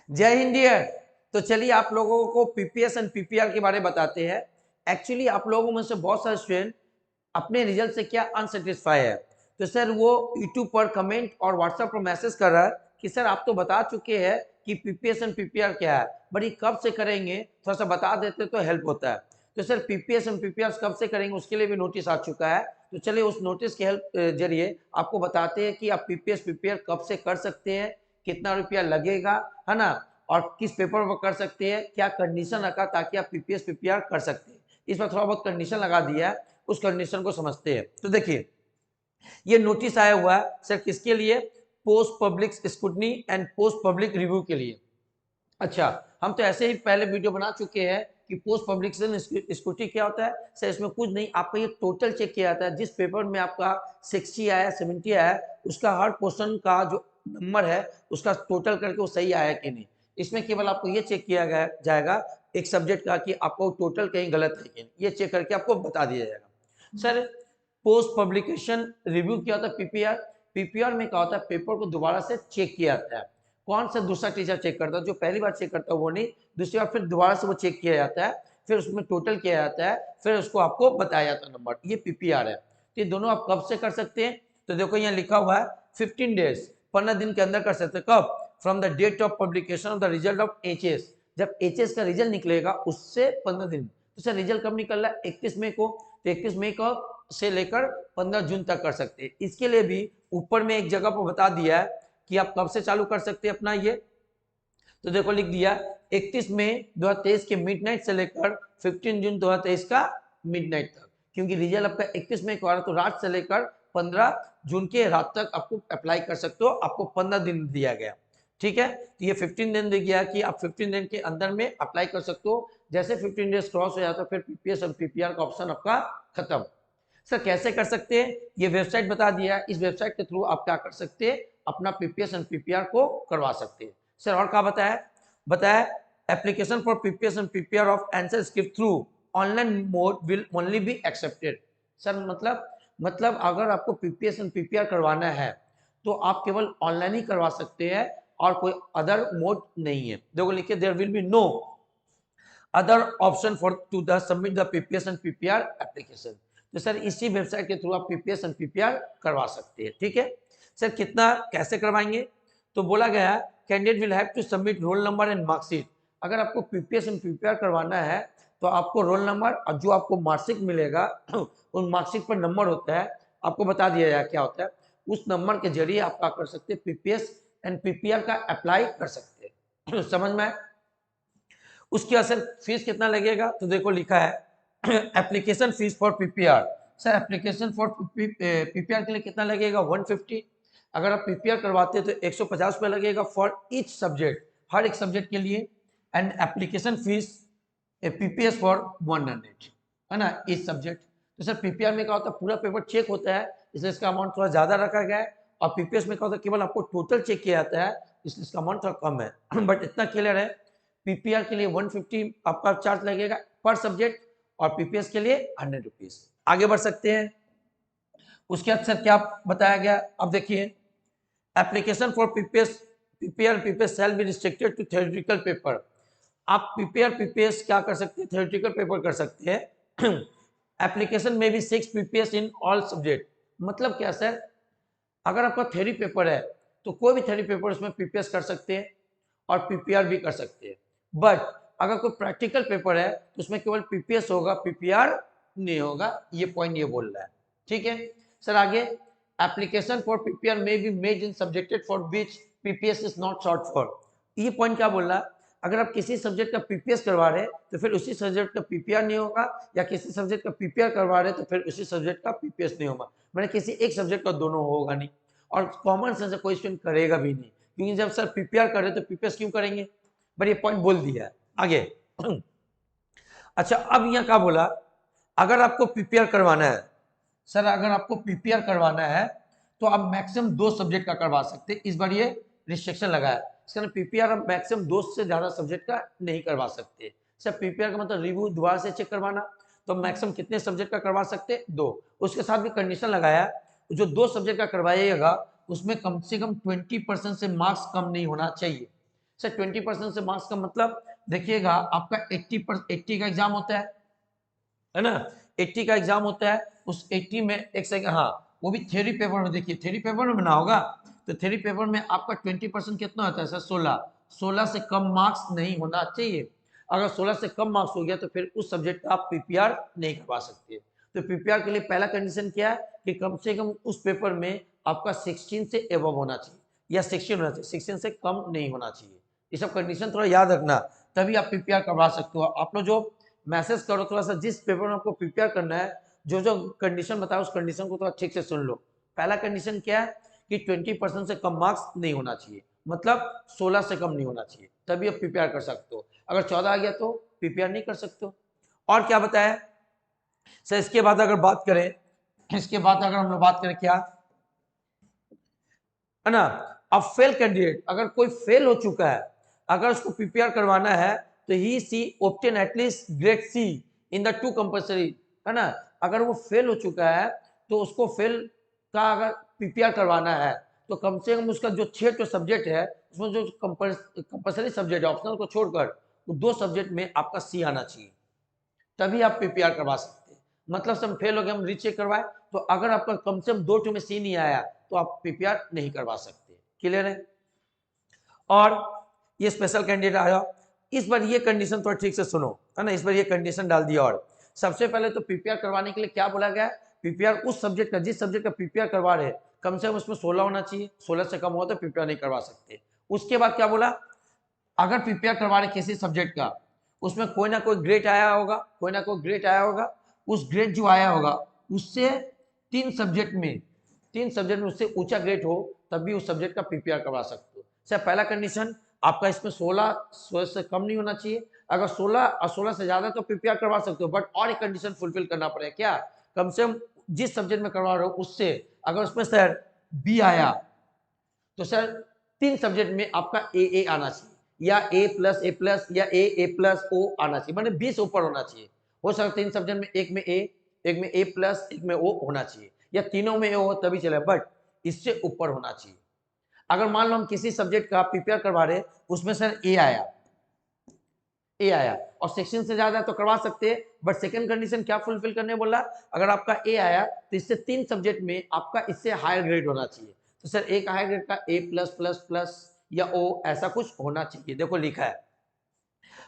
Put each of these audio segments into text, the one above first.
जय हिंद डियर। तो चलिए आप लोगों को पीपीएस एंड पीपीआर के बारे में बताते हैं। एक्चुअली आप लोगों में से बहुत सारे स्टूडेंट अपने रिजल्ट से क्या अनसेटिस्फाई है, तो सर वो यूट्यूब पर कमेंट और व्हाट्सएप पर मैसेज कर रहा है कि सर आप तो बता चुके हैं कि पीपीएस एंड पीपीआर क्या है, बट ये कब से करेंगे, थोड़ा सा बता देते तो हेल्प होता है। तो सर पीपीएस एंड पीपीआर कब से करेंगे उसके लिए भी नोटिस आ चुका है। तो चलिए उस नोटिस के हेल्प जरिए आपको बताते हैं कि आप पीपीएस पीपीआर कब से कर सकते हैं, कितना रुपया लगेगा, है ना, और किस पेपर पर कर सकते हैं, क्या कंडीशन रखा ताकि आप पीपीएस पीपीआर कर सकते हैं। इस पर थोड़ा बहुत कंडीशन लगा दिया है, उस कंडीशन को समझते हैं। तो देखिए ये नोटिस आया हुआ है सर किसके लिए, post public scrutiny and post public review के लिए। अच्छा, हम तो ऐसे ही पहले वीडियो बना चुके हैं कि पोस्ट पब्लिकेशन स्क्रूटनी क्या होता है। सर इसमें कुछ नहीं, आपका ये टोटल चेक किया जाता है, जिस पेपर में आपका 60 आया 70 आया उसका हर क्वेश्चन का जो नंबर है उसका टोटल करके वो सही आया कि नहीं। इसमें केवल आपको ये चेक किया जाएगा एक सब्जेक्ट का कि आपको टोटल कहीं गलत है कि नहीं, ये चेक करके आपको बता दिया जाएगा। सर पोस्ट पब्लिकेशन रिव्यू क्या होता है, पीपीआर। पीपीआर में क्या होता है, पेपर को दोबारा से चेक किया जाता है। कौन सा दूसरा टीचर चेक करता है, जो पहली बार चेक करता है वो नहीं, दूसरी बार फिर दोबारा से वो चेक किया जाता है, फिर उसमें टोटल किया जाता है, फिर उसको आपको बताया जाता है नंबर, ये पीपीआर है। तो ये दोनों आप कब से कर सकते हैं, तो देखो यहाँ लिखा हुआ है 15 डेज, 15 दिन के अंदर कर सकते हैं। कब, from the date of publication of the result of HS, जब एचएस का रिजल्ट निकलेगा उससे 15 दिन। तो सर रिजल्ट कब निकल रहा है, 31 मई को, तो 31 मई को से लेकर 15 जून तक कर सकते हैं। इसके लिए भी ऊपर में एक जगह पर बता दिया है कि आप कब से चालू कर सकते हैं अपना ये। तो देखो लिख दिया 31 मई 2023 के मिडनाइट से लेकर 15 जून 2023 का मिडनाइट तक, क्योंकि रिजल्ट आपका 31 मई को आ रहा, तो रात से लेकर 15 जून के रात तक आपको अप्लाई कर सकते हो, आपको 15 दिन दिया गया। ठीक है, तो ये 15 दिन दिया गया कि आप 15 दिन के अंदर में अप्लाई कर सकते हो। जैसे 15 डेज क्रॉस हो जाता है फिर पीपीएस और पीपीआर का ऑप्शन आपका खत्म। सर कैसे कर सकते हैं, ये वेबसाइट बता दिया है, इस वेबसाइट के थ्रू आप क्या कर सकते हैं, अपना पीपीएस एंड पीपीआर को करवा सकते हैं। सर और क्या बताया, बताया application for PPS and PPR of answer script through online mode will only be accepted. Sir मतलब अगर आपको पीपीएस एंड पीपीआर करवाना है तो आप केवल ऑनलाइन ही करवा सकते हैं और कोई अदर मोड नहीं है। देखो लिखिए there will be no other option for to the submit the PPS and PPR application. तो सर इसी वेबसाइट के थ्रू आप पीपीएस एंड पीपीआर करवा सकते हैं। ठीक है सर, कितना कैसे करवाएंगे, तो बोला गया candidate will have to submit roll number and marksheet. अगर आपको पीपीएस एंड पीपीआर करवाना है तो आपको रोल नंबर और जो आपको मार्कशीट मिलेगा उन मार्कशीट पर नंबर होता है, आपको बता दिया जाए क्या होता है, उस नंबर के जरिए आप क्या कर सकते हैं, पीपीएस एंड पीपीआर का अप्लाई कर सकते हैं। समझ में आए? उसकी असल फीस कितना लगेगा, तो देखो लिखा है application fees for PPR. Sir application for PPR के लिए कितना लगेगा, 150। अगर आप पीपीआर करवाते हैं तो 150 रुपये लगेगा फॉर ईच सब्जेक्ट, हर एक सब्जेक्ट के लिए। And application fees PPS for 100, है ना, ईच सब्जेक्ट। तो सर पीपीआर में क्या होता है, पूरा पेपर चेक होता है, इसलिए इसका अमाउंट थोड़ा ज्यादा रखा गया है। और पीपीएस में क्या होता है, केवल आपको टोटल चेक किया जाता है, इसलिए इसका अमाउंट थोड़ा कम है बट इतना क्लियर है, पीपीआर के लिए 150 आपका चार्ज लगेगा पर सब्जेक्ट और पीपीएस के लिए 100 रुपीज। आगे बढ़ सकते हैं, उसके बाद सर क्या बताया गया, अब देखिए application for PPS PPR PPS shall be restricted to theoretical paper. आप पीपीआर पीपीएस क्या कर सकते हैं, थ्योरेटिकल पेपर कर सकते हैं एप्लीकेशन में भी 6 पीपीएस इन ऑल सब्जेक्ट। मतलब क्या सर, अगर आपका थ्योरी पेपर है तो कोई भी थ्योरी पेपर उसमें पीपीएस कर सकते हैं और पीपीआर भी कर सकते हैं। बट अगर कोई प्रैक्टिकल पेपर है तो उसमें केवल पीपीएस होगा, पीपीआर नहीं होगा, ये पॉइंट ये बोल रहा है। ठीक है सर, आगे एप्लीकेशन फॉर पीपीआर में be made in subjected for which PPS is not short for. ये पॉइंट क्या बोल रहा है, अगर आप किसी सब्जेक्ट का पीपीएस करवा रहे हैं तो फिर उसी सब्जेक्ट का पीपीआर नहीं होगा, या किसी सब्जेक्ट का पीपीआर करवा रहे हैं तो फिर उसी सब्जेक्ट का पीपीएस नहीं होगा, मैंने किसी एक सब्जेक्ट का दोनों होगा नहीं। और कॉमन सेंस से कोई स्टूडेंट करेगा भी नहीं, क्योंकि जब सर पीपीआर कर रहे तो पीपीएस क्यों करेंगे, बट ये पॉइंट बोल दिया है। आगे अच्छा, अब यहाँ क्या बोला, अगर आपको पीपीआर करवाना है, सर अगर आपको पीपीआर करवाना है तो आप मैक्सिमम 2 सब्जेक्ट का करवा सकते हैं। इस बार ये रिस्ट्रिक्शन लगाया है, सर पीपीआर आप मैक्सिमम 2 से ज्यादा सब्जेक्ट का नहीं करवा सकते। सर पीपीआर का मतलब रिव्यू दोबारा से चेक करवाना, तो मैक्सिमम कितने सब्जेक्ट का करवा सकते हैं, 2। उसके साथ भी कंडीशन लगाया, जो 2 सब्जेक्ट का करवाइएगा उसमें कम से कम 20% से मार्क्स कम नहीं होना चाहिए। सर 20% से मार्क्स का मतलब देखिएगा, आपका 80 का एग्जाम होता है ना, 80 का एग्जाम होता है, उस 80 में एक सेकंड, हाँ वो भी थ्योरी पेपर में, देखिए थ्योरी पेपर में बना होगा, तो थ्योरी पेपर में आपका 20% कितना होता है सर, 16 से कम मार्क्स नहीं होना चाहिए। अगर 16 से कम मार्क्स हो गया तो फिर उस सब्जेक्ट का आप पीपीआर नहीं करवा सकते। तो पीपीआर के लिए पहला कंडीशन क्या है कि कम से कम उस पेपर में आपका 16 से एबव होना चाहिए या 16 होना चाहिए, 16 से कम नहीं होना चाहिए। ये सब कंडीशन थोड़ा याद रखना, तभी आप पीपीआर करवा सकते हो। आप लोग जो मैसेज करो थोड़ा सा, जिस पेपर में आपको प्रिपेयर करना है, जो जो कंडीशन बताओ उस कंडीशन को थोड़ा ठीक से सुन लो। पहला कंडीशन क्या है कि 20% से कम मार्क्स नहीं होना चाहिए, मतलब 16 से कम नहीं होना चाहिए, तभी आप प्रिपेयर कर सकते हो। अगर 14 आ गया तो प्रिपेयर नहीं कर सकते हो। और क्या बताया सर, इसके बाद अगर बात करें, इसके बाद अगर हम लोग बात करें क्या है ना, अब फेल कैंडिडेट, अगर कोई फेल हो चुका है, अगर उसको प्रिपेयर करवाना है तो ही सी obtain at least grade C in the 2 compulsory, है ना। अगर वो फेल हो चुका है तो उसको फेल का अगर प्रिपेयर करवाना है तो कम से कम उसका जो 6 सब्जेक्ट है उसमें जो कंपलसरी सब्जेक्ट है ऑप्शनल को छोड़कर, वो 2 सब्जेक्ट में आपका सी आना चाहिए, तभी आप प्रिपेयर करवा सकते हैं। मतलब से हम फेल हो गए, हम रीचेक करवाए, तो अगर आपका कम से कम 2 में सी नहीं आया तो आप प्रिपेयर नहीं करवा सकते। क्लियर है। और ये स्पेशल कैंडिडेट आया, इस बार ये कंडीशन थोड़ा ठीक से सुनो, है ना, इस बार ये कंडीशन डाल दिया। और सबसे पहले तो पीपीआर करवाने के लिए क्या बोला गया, पीपीआर उस सब्जेक्ट का, जिस सब्जेक्ट का पीपीआर करवा रहे कम से कम उसमें 16 होना चाहिए, 16 से कम हो तो पीपीआर नहीं करवा सकते। उसके बाद क्या बोला, अगर प्रिपेयर करवा रहे किसी सब्जेक्ट का, उसमें कोई ना कोई ग्रेड आया होगा, कोई ना कोई ग्रेड आया होगा, उस ग्रेड जो आया होगा उससे 3 सब्जेक्ट में उससे ऊंचा ग्रेड हो, तभी उस सब्जेक्ट का प्रिपेयर करवा सकते हो। सर पहला कंडीशन आपका इसमें 16 से कम नहीं होना चाहिए, अगर 16 और 16 से ज्यादा तो प्रिपेयर करवा सकते हो, बट और एक कंडीशन फुलफिल करना पड़ेगा, क्या, कम से कम जिस सब्जेक्ट में करवा रहे हो उससे, अगर उसमें सर बी आया तो सर 3 सब्जेक्ट में आपका ए आना चाहिए, या ए प्लस या ए प्लस ओ आना चाहिए, मतलब 20 ऊपर होना चाहिए। हो सकता है 3 सब्जेक्ट में एक में ए, एक में ए प्लस, एक में ओ होना चाहिए, या तीनों में ए हो तभी चले, बट इससे ऊपर होना चाहिए। अगर मान लो हम किसी सब्जेक्ट का प्रिपेयर करवा रहे, उसमें सर ए आया और सेक्शन से ज्यादा तो करवा सकते हैं, बट सेकंड कंडीशन क्या फुलफिल करने बोला, अगर आपका ए आया तो इससे 3 सब्जेक्ट में आपका इससे हायर ग्रेड होना चाहिए। तो सर एक हायर ग्रेड का ए प्लस प्लस प्लस या ओ ऐसा कुछ होना चाहिए। देखो लिखा है,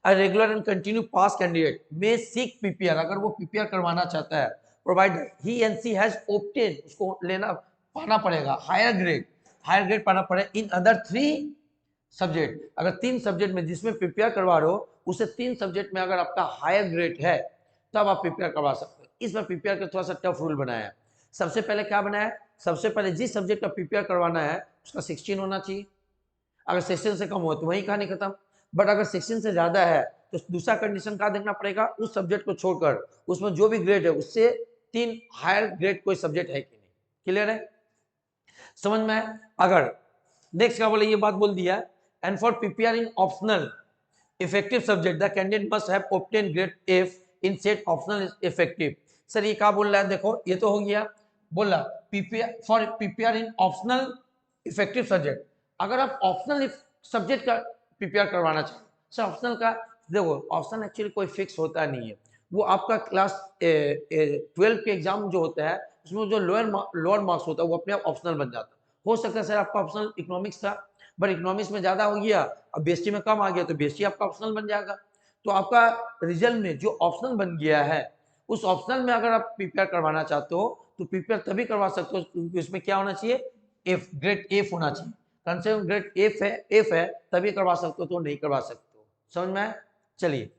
a regular and continue pass candidate may seek PPR, अगर वो पीपीआर करवाना चाहता है, provided he and she has obtain, उसको लेना पाना पड़ेगा हायर ग्रेड पाना पड़ेगा इन अदर 3 सब्जेक्ट। अगर 3 सब्जेक्ट में जिसमें प्रिपेयर करवा रहे हो उसे 3 सब्जेक्ट में अगर आपका हायर ग्रेड है तब आप प्रिपेयर करवा सकते हो। इस बार प्रिपेयर का थोड़ा सा टफ रूल बनाया है। सबसे पहले क्या बनाया, सबसे पहले जिस सब्जेक्ट का प्रिपेयर करवाना है उसका 16 होना चाहिए, अगर 16 से कम हो तो वही कहानी खत्म, बट अगर 16 से ज्यादा है तो दूसरा कंडीशन क्या देखना पड़ेगा, उस सब्जेक्ट को छोड़कर उसमें जो भी ग्रेड है उससे 3 हायर ग्रेड कोई सब्जेक्ट है कि नहीं। क्लियर है, समझ में है। अगर नेक्स्ट क्या बोले, ये बात बोल दिया, and for preparing optional effective subject the candidate must have obtain grade F in set optional effective. Sir ये क्या बोल रहा है, देखो ये तो हो गया, बोला PPR for preparing optional effective subject, अगर आप ऑप्शनल सब्जेक्ट का प्रिपेयर करवाना चाहें, सर ऑप्शनल का देखो, ऑप्शनल एक्चुअली कोई फिक्स होता नहीं है, वो आपका क्लास 12 के एग्जाम जो होता है उसमें जो लोअर मार्क्स होता है वो अपने आप ऑप्शनल बन जाता है। हो सकता है सर आपका ऑप्शनल इकोनॉमिक्स था, बट इकोनॉमिक्स में ज्यादा हो गया, अब बीएसटी में कम आ गया तो बीएसटी आपका ऑप्शनल बन जाएगा। तो आपका रिजल्ट में जो ऑप्शनल बन गया है उस ऑप्शनल में अगर आप प्रिपेयर करवाना चाहते हो तो प्रिपेयर तभी करवा सकते हो क्योंकि उसमें क्या होना चाहिए, एफ, ग्रेड एफ होना चाहिए, कम से कम ग्रेड एफ है तभी करवा सकते हो, तो नहीं करवा सकते हो। समझ में आया, चलिए।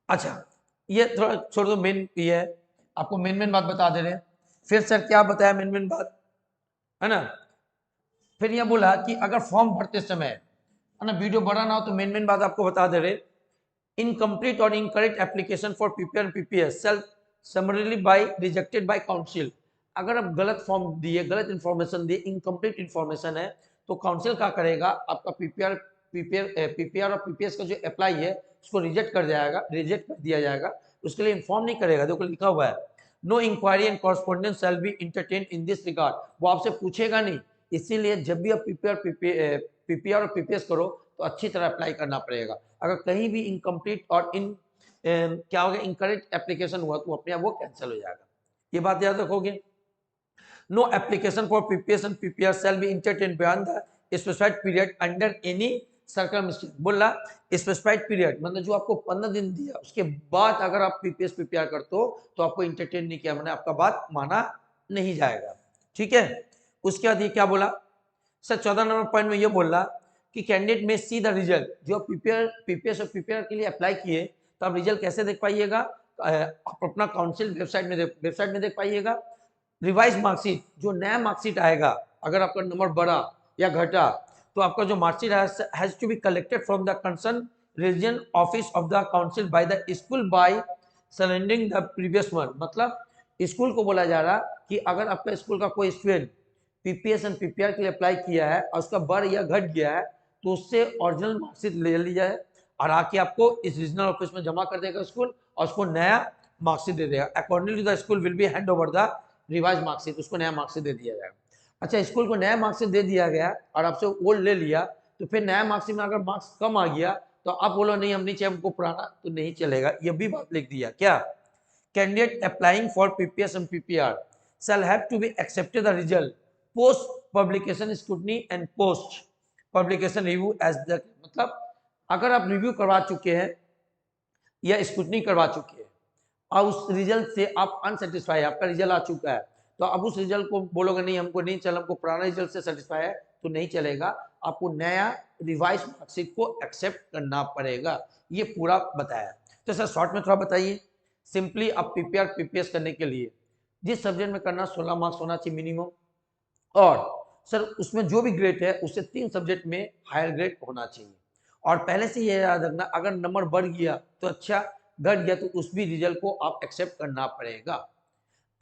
अच्छा ये थोड़ा छोड़ दो, मेन ये है, आपको मेन बात बता दे रहे हैं। फिर सर क्या बताया मेन बात, है ना। फिर यह बोला कि अगर फॉर्म भरते समय, है ना, वीडियो बड़ा ना हो तो मेन बात आपको बता दे रहे, इनकम्प्लीट और incorrect application for PPR and PPS self summarily by rejected by council. अगर आप गलत फॉर्म दिए, गलत इंफॉर्मेशन दिए, इनकम्प्लीट इंफॉर्मेशन है, तो काउंसिल क्या करेगा, आपका पीपीआर और पीपीएस का जो अप्लाई है उसको रिजेक्ट कर दिया जाएगा, उसके लिए इन्फॉर्म नहीं करेगा। देखो लिखा हुआ है, no inquiry and correspondence shall be entertain in this regard, वो आपसे पूछेगा नहीं इसीलिए जब भी आप पीपीआर और पीपीएस करो तो अच्छी तरह अप्लाई करना पड़ेगा। अगर कहीं भी इनकम्प्लीट और क्या हो गया, इनकरेक्ट एप्लीकेशन हुआ तो अपने आप वो कैंसिल हो जाएगा। ये बात याद रखोगे। No application for PPS and PPR shall be entertained beyond the specified period under any circumstance। बोला स्पेसिफाइड पीरियड मतलब जो आपको 15 दिन दिया उसके बाद अगर आप पीपीएस पीपीआर करते हो तो आपको इंटरटेन नहीं किया, मैंने आपका बात माना नहीं जाएगा। ठीक है, उसके बाद ये क्या बोला सर, 14 नंबर पॉइंट में ये बोला कि कैंडिडेट में सी द रिजल्ट। जो आप पीपीएस और पीपीआर के लिए अप्लाई किए तो आप रिजल्ट कैसे देख पाइएगा, आप अपना काउंसिल वेबसाइट में देख पाइएगा। रिवाइज मार्कशीट, जो नया मार्कशीट आएगा अगर आपका नंबर बढ़ा या घटा तो आपका जो marksheet has to be collected from the concern region office of the council by the school by surrendering the previous one. मतलब स्कूल को बोला जा रहा कि अगर आपका स्कूल का कोई स्टूडेंट पीपीएस एंड पीपीआर के लिए अप्लाई किया है और उसका बढ़ या घट गया है तो उससे ओरिजिनल मार्कशीट ले ली जाए और आके आपको इस रीजनल ऑफिस में जमा कर देगा स्कूल और उसको नया मार्कशीट दे देगा। Accordingly the school will be hand over the revise marksheet, उसको नया मार्कशीट दे दिया जाएगा। अच्छा, स्कूल को नया मार्कशीट दे दिया गया और आपसे ओल्ड ले लिया तो फिर नया मार्कशीट में अगर मार्क्स कम आ गया तो आप बोलो नहीं हम नहीं चाहिए हमको पुराना, तो नहीं चलेगा। ये भी बात लिख दिया क्या, candidate applying for PPS and PPR shall have to be accepted the result post publication scrutiny and post publication review as the। मतलब अगर आप रिव्यू करवा चुके हैं या स्क्रूटनी करवा चुके हैं और उस रिजल्ट से आप अनसेटिस्फाई है, आपका रिजल्ट आ चुका है तो अब उस रिजल्ट को बोलोगे नहीं हमको नहीं चल, हमको पुराना रिजल्ट से सेटिस्फाई है, तो नहीं चलेगा, आपको नया रिवाइज मार्कशीट को एक्सेप्ट करना पड़ेगा। ये पूरा बताया। तो सर शॉर्ट में थोड़ा बताइए, सिंपली आप पीपीआर पीपीएस करने के लिए जिस सब्जेक्ट में करना 16 मार्क्स होना चाहिए मिनिमम, और सर उसमें जो भी ग्रेड है उससे 3 सब्जेक्ट में हायर ग्रेड होना चाहिए। और पहले से ये याद रखना अगर नंबर बढ़ गया तो अच्छा, घट गया तो उस भी रिजल्ट को आप एक्सेप्ट करना पड़ेगा।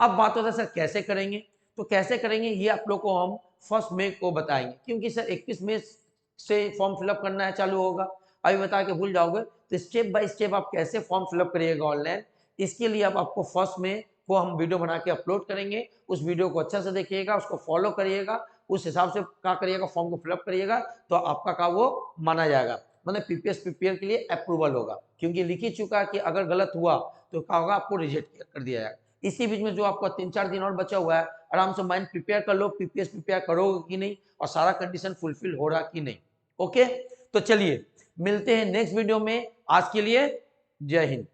अब बात होता है सर कैसे करेंगे, तो कैसे करेंगे ये आप लोग को हम 1 मई को बताएंगे, क्योंकि सर 21 मई से फॉर्म फिलअप करना है चालू होगा। अभी बता के भूल जाओगे तो स्टेप बाय स्टेप आप कैसे फॉर्म फिलअप करिएगा ऑनलाइन, इसके लिए अब आपको 1 मई को हम वीडियो बना के अपलोड करेंगे। उस वीडियो को अच्छा से देखिएगा, उसको फॉलो करिएगा, उस हिसाब से क्या करिएगा फॉर्म को फिलअप करिएगा तो आपका काम वो माना जाएगा, मतलब पीपीएस पीपीआर के लिए अप्रूवल होगा, क्योंकि लिख ही चुका है कि अगर गलत हुआ तो क्या होगा आपको रिजेक्ट कर दिया जाएगा। इसी बीच में जो आपका 3-4 दिन और बचा हुआ है आराम से माइंड प्रिपेयर कर लो, पीपीएस पीपीआर करोगे कि नहीं और सारा कंडीशन फुलफिल हो रहा कि नहीं। ओके, तो चलिए मिलते हैं नेक्स्ट वीडियो में, आज के लिए जय हिंद।